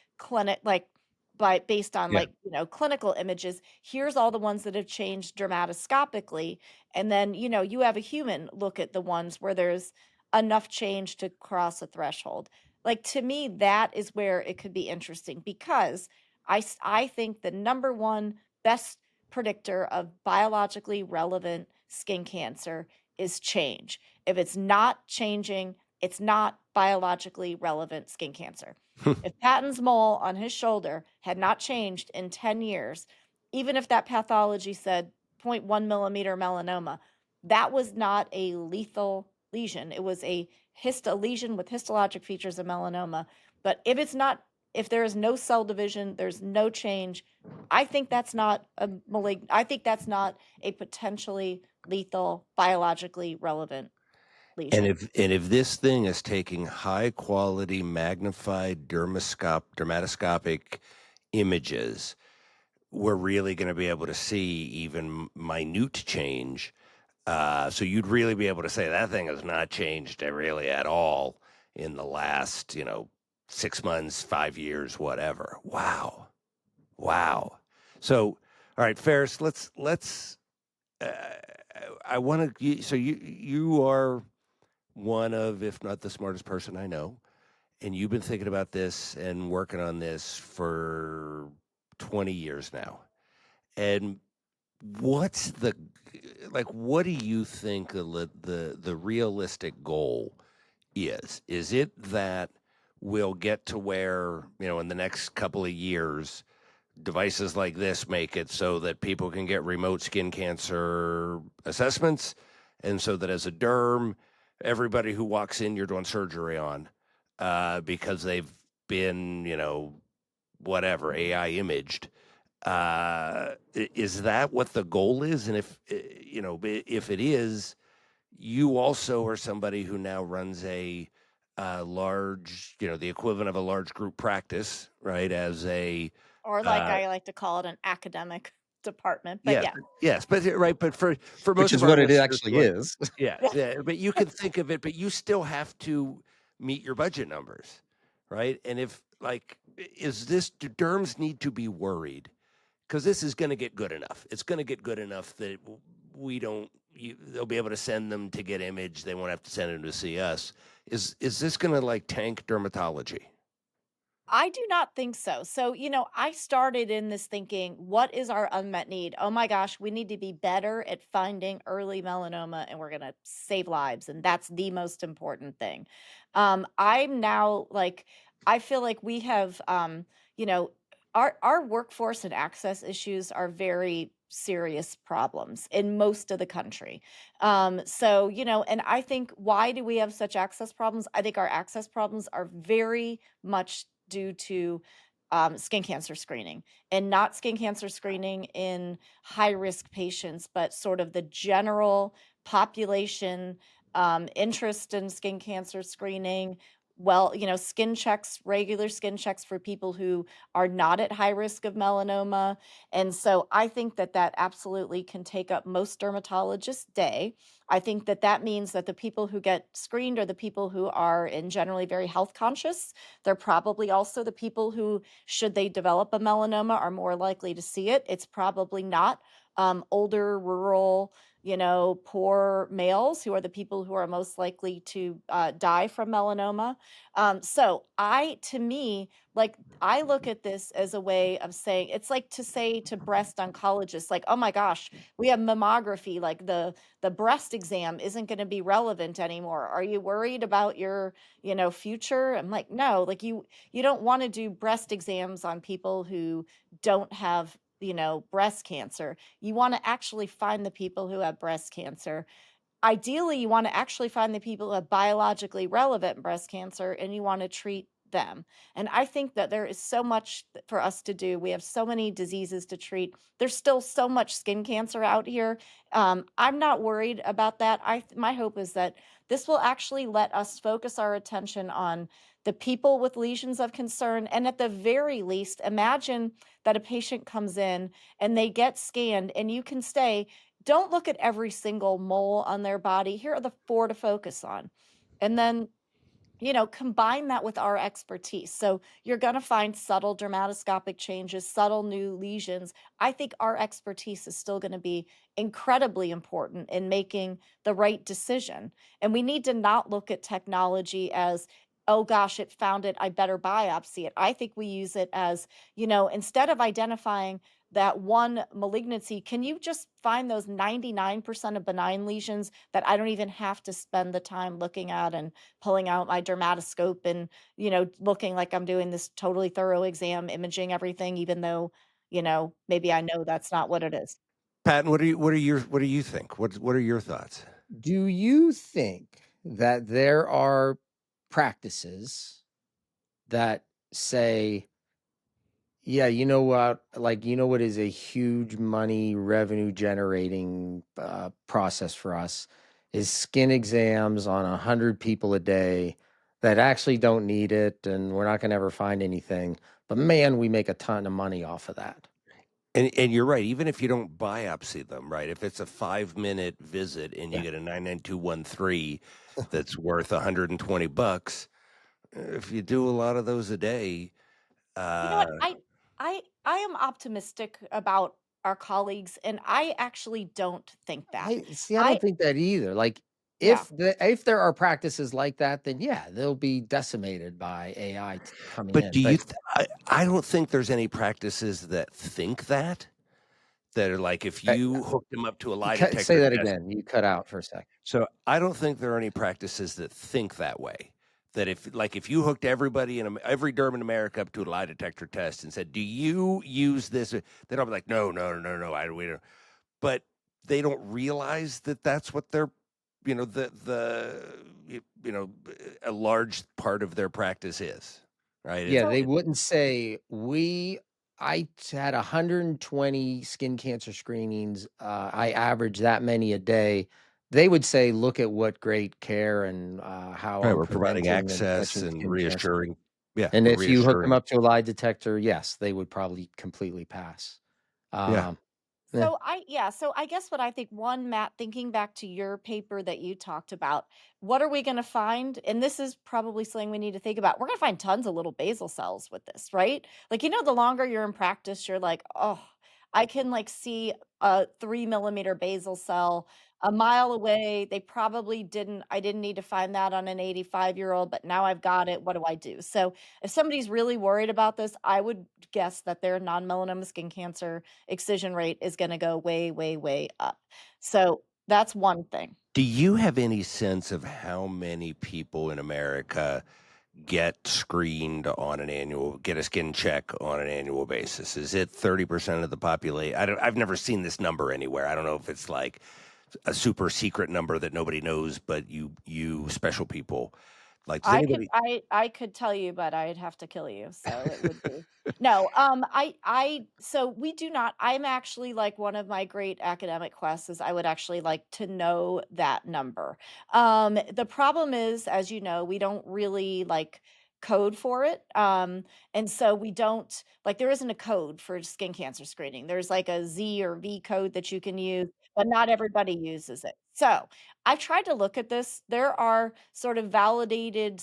based on, Yeah. like, clinical images. Here's all the ones that have changed dermatoscopically. And then, you have a human look at the ones where there's enough change to cross a threshold. Like, to me, that is where it could be interesting because I think the number one best predictor of biologically relevant skin cancer is change. If it's not changing, it's not biologically relevant skin cancer. If Patton's mole on his shoulder had not changed in 10 years, even if that pathology said 0.1 millimeter melanoma, that was not a lethal lesion. It was a lesion with histologic features of melanoma. But if there is no cell division, there's no change, I think that's not I think that's not a potentially lethal, biologically relevant And lesion. if this thing is taking high quality magnified dermatoscopic images, we're really going to be able to see even minute change. So you'd really be able to say that thing has not changed really at all in the last, 6 months, 5 years, whatever. Wow. Wow. So, all right, Ferris, let's uh, I want to so you are one of, if not the smartest person I know, and you've been thinking about this and working on this for 20 years now. And what's what do you think the realistic goal is? Is it that we'll get to where, in the next couple of years devices like this make it so that people can get remote skin cancer assessments, and so that as a derm, everybody who walks in, you're doing surgery on, because they've been, whatever, AI imaged. Is that what the goal is? And if it is, you also are somebody who now runs a large, the equivalent of a large group practice, right? As a Or like I like to call it an academic department, but yes, yeah. yes, but right, but for Which most is of our what it listeners, actually is. yeah, Yeah. yeah, but you can think of it, but you still have to meet your budget numbers, right? And if do derms need to be worried? Because this is going to get good enough. It's going to get good enough that they'll be able to send them to get image. They won't have to send them to see us. Is this going to tank dermatology? I do not think so. So, I started in this thinking, what is our unmet need? Oh my gosh, we need to be better at finding early melanoma and we're going to save lives. And that's the most important thing. I'm now I feel like we have, you know, our workforce and access issues are very serious problems in most of the country. And I think, why do we have such access problems? I think our access problems are very much due to skin cancer screening, and not skin cancer screening in high risk patients, but sort of the general population interest in skin cancer screening. Well, skin checks, regular skin checks for people who are not at high risk of melanoma. And so I think that that absolutely can take up most dermatologists' day. I think that that means that the people who get screened are the people who are in generally very health conscious. They're probably also the people who, should they develop a melanoma, are more likely to see it. It's probably not older, rural, poor males who are the people who are most likely to die from melanoma. To me, I look at this as a way of saying, it's like to say to breast oncologists, like, oh my gosh, we have mammography, like the breast exam isn't going to be relevant anymore. Are you worried about your, future? I'm like, no, like you don't want to do breast exams on people who don't have, breast cancer. You want to actually find the people who have breast cancer. Ideally, you want to actually find the people who have biologically relevant breast cancer, and you want to treat them. And I think that there is so much for us to do. We have so many diseases to treat. There's still so much skin cancer out here. I'm not worried about that. My hope is that this will actually let us focus our attention on the people with lesions of concern. And at the very least, imagine that a patient comes in and they get scanned, and you can say, don't look at every single mole on their body. Here are the 4 to focus on. And then, combine that with our expertise. So you're going to find subtle dermatoscopic changes, subtle new lesions. I think our expertise is still going to be incredibly important in making the right decision. And we need to not look at technology as, oh gosh, it found it, I better biopsy it. I think we use it as, instead of identifying that one malignancy, can you just find those 99% of benign lesions that I don't even have to spend the time looking at and pulling out my dermatoscope and, looking like I'm doing this totally thorough exam, imaging everything, even though, maybe I know that's not what it is. Patton, what do you think? What are your thoughts? Do you think that there are practices that say, yeah, you know what, what is a huge money revenue generating process for us is skin exams on 100 people a day that actually don't need it, and we're not going to ever find anything. But man, we make a ton of money off of that. And you're right. Even if you don't biopsy them, right? If it's a 5-minute visit and you get a 99213 that's worth $120, if you do a lot of those a day, You know what? I am optimistic about our colleagues, and I actually don't think that. I don't think that either. Yeah. If there are practices like that, then yeah, they'll be decimated by AI coming but in. do you? I don't think there's any practices that think that are like, if you hook them up to a lie detector Say that test. again. You cut out for a second. So I don't think there are any practices that think that way. that if you hooked everybody every derm in America up to a lie detector test and said, "Do you use this?" They'd all be like, "No, we don't." But they don't realize that that's what they're, a large part of their practice is, right? Yeah, So they wouldn't say I had 120 skin cancer screenings. I average that many a day. They would say, look at what great care and how Right, I'm we're providing preventing and access catching and skin cancer. reassuring. Yeah, And we're if you hook them reassuring. up to a lie detector, yes, they would probably completely pass. Yeah. Um, eh, so I guess what I think, one, Matt, thinking back to your paper that you talked about, what are we going to find? And this is probably something we need to think about. We're going to find tons of little basal cells with this, right? Like, the longer you're in practice, you're like, oh, I can like see a 3 millimeter basal cell a mile away. I didn't need to find that on an 85-year-old, but now I've got it. What do I do? So if somebody's really worried about this, I would guess that their non-melanoma skin cancer excision rate is going to go way, way, way up. So that's one thing. Do you have any sense of how many people in America get screened get a skin check on an annual basis? Is it 30% of the population? I've never seen this number anywhere. I don't know if it's like a super secret number that nobody knows, but you special people, like, does anybody? I could tell you, but I'd have to kill you. So it would be no. So we do not. I'm actually, like, one of my great academic quests is I would actually like to know that number. The problem is, as you know, we don't really like code for it. And so we don't like, there isn't a code for skin cancer screening. There's like a Z or V code that you can use, but not everybody uses it. So I tried to look at this. There are sort of validated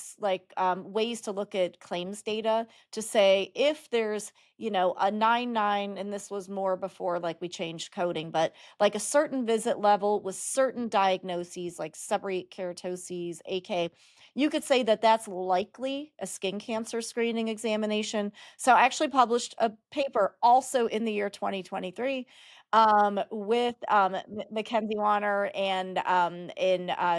ways to look at claims data to say if there's, a 99, and this was more before like we changed coding, but like a certain visit level with certain diagnoses like seborrheic keratoses, AK, you could say that that's likely a skin cancer screening examination. So I actually published a paper also in the year 2023 with Mackenzie Warner and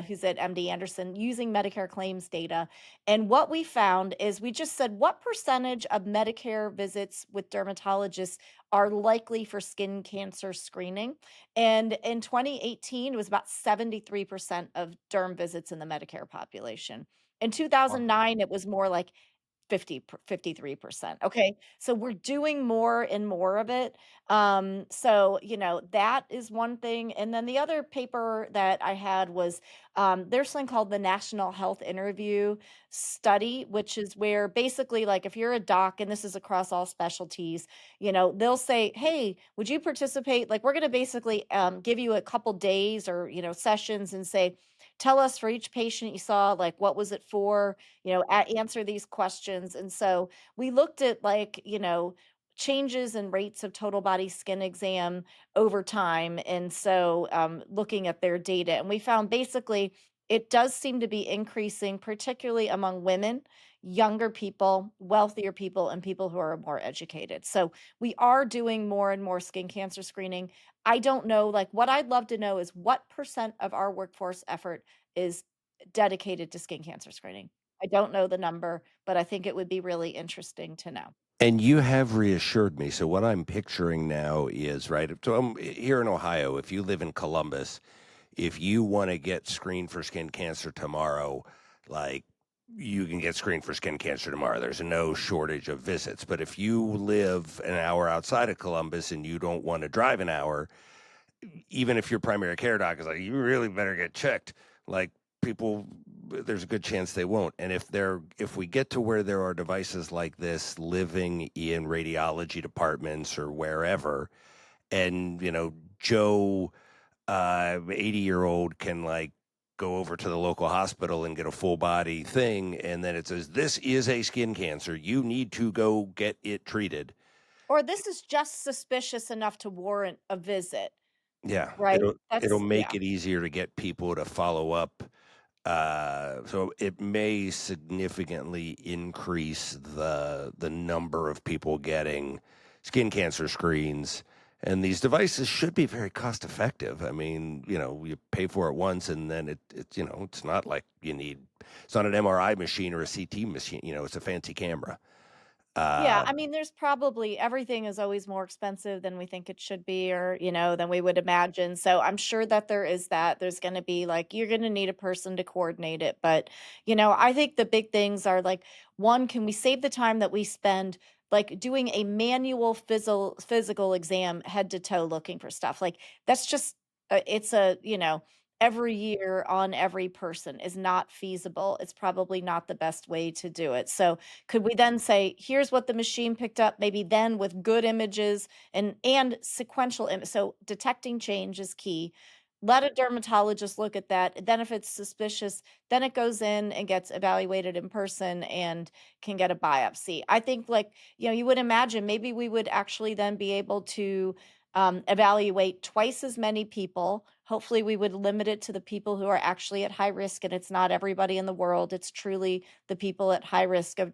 who's at MD Anderson, using Medicare claims data. And what we found is we just said, what percentage of Medicare visits with dermatologists are likely for skin cancer screening? And in 2018, it was about 73% of derm visits in the Medicare population. In 2009, it was more like 53%. Okay. So we're doing more and more of it. So, that is one thing. And then the other paper that I had was there's something called the National Health Interview Study, which is where basically, like, if you're a doc, and this is across all specialties, they'll say, hey, would you participate? Like, we're going to basically give you a couple days or, sessions and say, tell us for each patient you saw, like, what was it for? Answer these questions. And so we looked at, like, changes in rates of total body skin exam over time. And so looking at their data, and we found basically it does seem to be increasing, particularly among women, younger people, wealthier people, and people who are more educated. So we are doing more and more skin cancer screening. I don't know, like, what I'd love to know is what percent of our workforce effort is dedicated to skin cancer screening. I don't know the number, but I think it would be really interesting to know. And you have reassured me. So what I'm picturing now is, right. So I'm here in Ohio. If you live in Columbus, if you want to get screened for skin cancer tomorrow, like, you can get screened for skin cancer tomorrow. There's no shortage of visits. But if you live an hour outside of Columbus and you don't want to drive an hour, even if your primary care doc is like, you really better get checked, like, people, there's a good chance they won't. And if we get to where there are devices like this living in radiology departments or wherever, and Joe, 80-year-old, can, like, go over to the local hospital and get a full body thing, and then it says, this is a skin cancer, you need to go get it treated. Or this is just suspicious enough to warrant a visit, Yeah, right? it'll That's, make yeah. it easier to get people to follow up. So it may significantly increase the number of people getting skin cancer screens, And these devices should be very cost effective. I mean, you pay for it once and then it's not like it's not an MRI machine or a CT machine, it's a fancy camera. Yeah, Uh, I mean, there's probably everything is always more expensive than we think it should be or, than we would imagine. So I'm sure that there is that. There's going to be like, you're going to need a person to coordinate it. But, I think the big things are like, one, can we save the time that we spend like doing a manual physical exam head to toe looking for stuff? Like, that's just, it's every year on every person is not feasible. It's probably not the best way to do it. So, could we then say, here's what the machine picked up, maybe then with good images and sequential so detecting change is key. Let a dermatologist look at that. Then if it's suspicious, then it goes in and gets evaluated in person and can get a biopsy. I think like, you would imagine maybe we would actually then be able to evaluate twice as many people. Hopefully, we would limit it to the people who are actually at high risk, and it's not everybody in the world. It's truly the people at high risk of,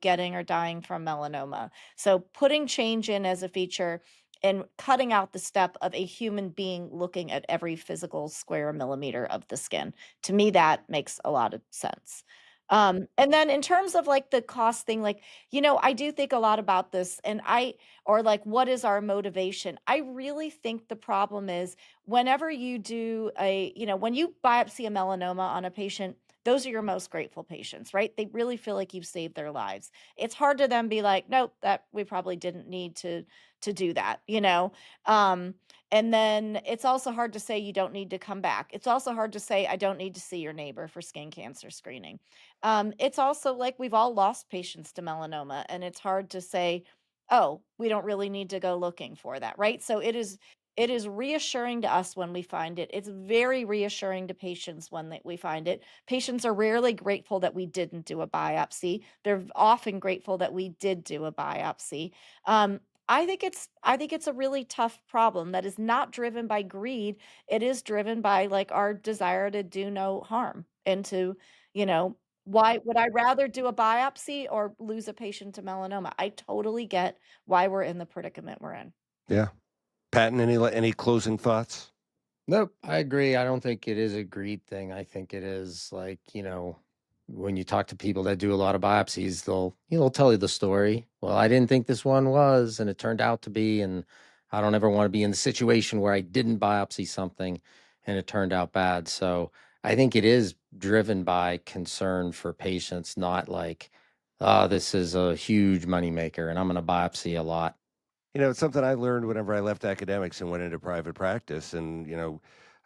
getting or dying from melanoma. So putting change in as a feature and cutting out the step of a human being looking at every physical square millimeter of the skin. To me, that makes a lot of sense. And then in terms of like the cost thing, like, I do think a lot about this or like, what is our motivation? I really think the problem is whenever you do when you biopsy a melanoma on a patient, those are your most grateful patients, right? They really feel like you've saved their lives. It's hard to then be like, nope, that we probably didn't need to do that. Um, and then it's also hard to say you don't need to come back. It's also hard to say I don't need to see your neighbor for skin cancer screening. It's also like we've all lost patients to melanoma, and it's hard to say, oh, we don't really need to go looking for that, right? So it is reassuring to us when we find it. It's very reassuring to patients when we find it. Patients are rarely grateful that we didn't do a biopsy. They're often grateful that we did do a biopsy. I think it's a really tough problem that is not driven by greed. It is driven by like our desire to do no harm and to, you know, why would I rather do a biopsy or lose a patient to melanoma? I totally get why we're in the predicament we're in. yeah. Patton, any closing thoughts? Nope, I agree. I don't think it is a greed thing. I think it is like, when you talk to people that do a lot of biopsies, they'll tell you the story. Well, I didn't think this one was, and it turned out to be, and I don't ever want to be in the situation where I didn't biopsy something and it turned out bad. So I think it is driven by concern for patients, not like, this is a huge moneymaker and I'm going to biopsy a lot. It's something I learned whenever I left academics and went into private practice. And,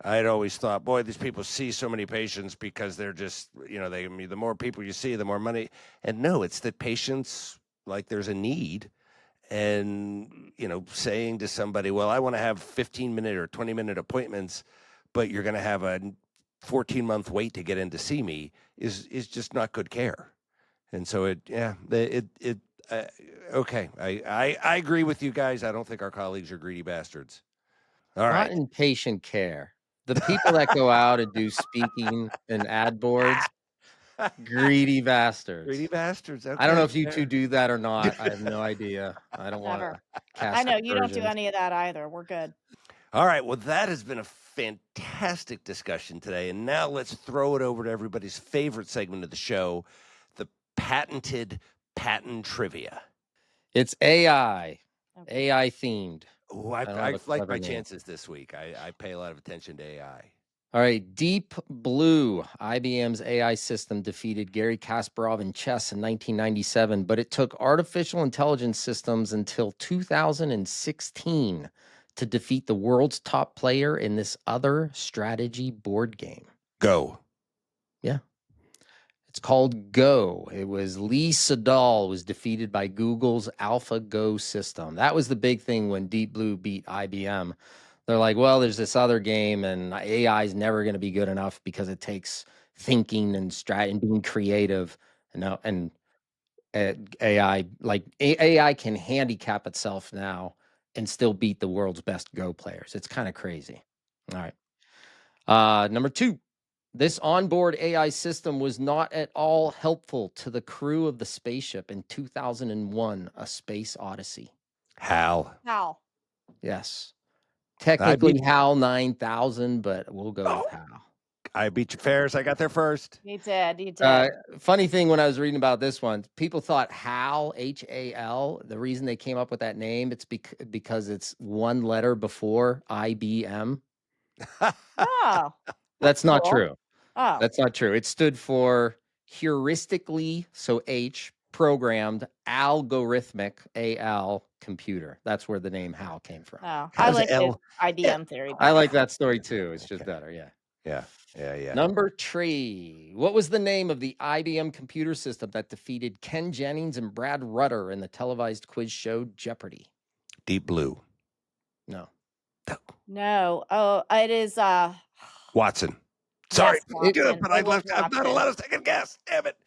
I'd always thought, boy, these people see so many patients because they're just, the more people you see, the more money. And no, it's that patients, like, there's a need. And, saying to somebody, well, I want to have 15-minute or 20-minute appointments, but you're going to have a 14-month wait to get in to see me is just not good care. And so uh, okay. I agree with you guys. I don't think our colleagues are greedy bastards. All Not right. in patient care. The people that go out and do speaking and ad boards, greedy Greedy bastards. bastards. I don't know Okay. if you two Fair. do that or not. I have no idea. I don't want Never. to I cast know you don't do aspersions. any of that either. We're good. All right. Well, that has been a fantastic discussion today. And now let's throw it over to everybody's favorite segment of the show, the patented patent trivia. It's AI, Okay. AI themed. Oh, I don't have I a like clever my name. chances this week. I pay a lot of attention to AI. All right, Deep Blue, IBM's AI system defeated Gary Kasparov in chess in 1997, but it took artificial intelligence systems until 2016 to defeat the world's top player in this other strategy board game. Go. Yeah. It's called Go. It was Lee Sedol was defeated by Google's AlphaGo system. That was the big thing when Deep Blue beat IBM. They're like, well, there's this other game, and AI is never going to be good enough because it takes thinking and and being creative. And AI can handicap itself now and still beat the world's best Go players. It's kind of crazy. All right. Number two, this onboard AI system was not at all helpful to the crew of the spaceship in 2001, A Space Odyssey. Hal. How? Yes. I Technically beat, HAL 9000, but we'll go with oh, HAL. I beat you, Ferris. I got there first. You did. You Uh, did. funny thing when I was reading about this one, people thought HAL, H-A-L, the reason they came up with that name, it's because it's one letter before IBM. Oh, That's not cool. true. Oh, That's not true. It stood for heuristically, so H, programmed algorithmic, AL, computer. That's where the name HAL came from. oh. I How's like the L? IBM theory I better. like that story too. It's just Okay. better, yeah. Yeah. Number 3. What was the name of the IBM computer system that defeated Ken Jennings and Brad Rutter in the televised quiz show Jeopardy? Deep Blue. No. No. Oh, it is Watson. Sorry, yes, good, Watson. but I It was left. I'm not Watson. allowed to second guess. Damn it.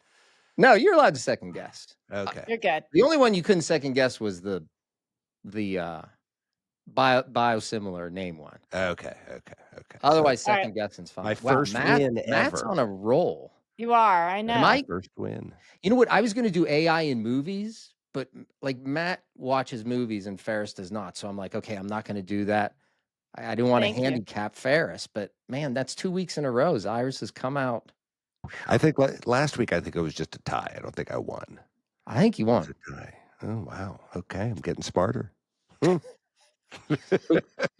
No, you're allowed to second guess. Okay. You're good. The only one you couldn't second guess was the biosimilar name one. Okay. Otherwise, All right. second guessing's fine. My Wow, first win Matt's ever. on a roll. You are. I know. Am I? First win. You know what? I was going to do AI in movies, but like Matt watches movies and Ferris does not. So I'm like, okay, I'm not going to do that. I didn't want to Thank you. handicap Ferris, but man, that's 2 weeks in a row. Iris has come out. I think last week, I think it was just a tie. I don't think I won. I think you It was won. a tie. Oh, wow. Okay. I'm getting smarter. Who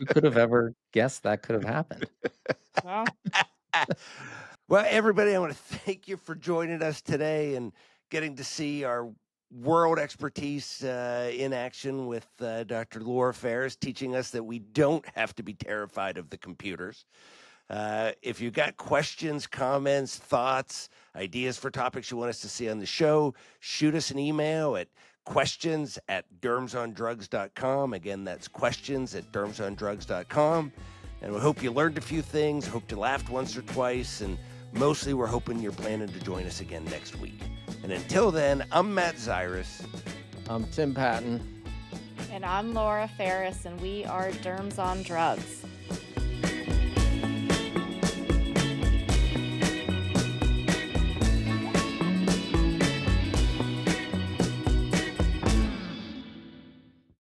could have ever guessed that could have happened? Well, Well, everybody, I want to thank you for joining us today and getting to see our world expertise in action with Dr. Laura Ferris, teaching us that we don't have to be terrified of the computers. If you got questions, comments, thoughts, ideas for topics you want us to see on the show, shoot us an email at questions@dermsondrugs.com. Again, that's questions@dermsondrugs.com. And we hope you learned a few things, hope you laughed once or twice, and mostly we're hoping you're planning to join us again next week. And until then, I'm Matt Zyrus. I'm Tim Patton. and I'm Laura Ferris, and we are Derms on Drugs.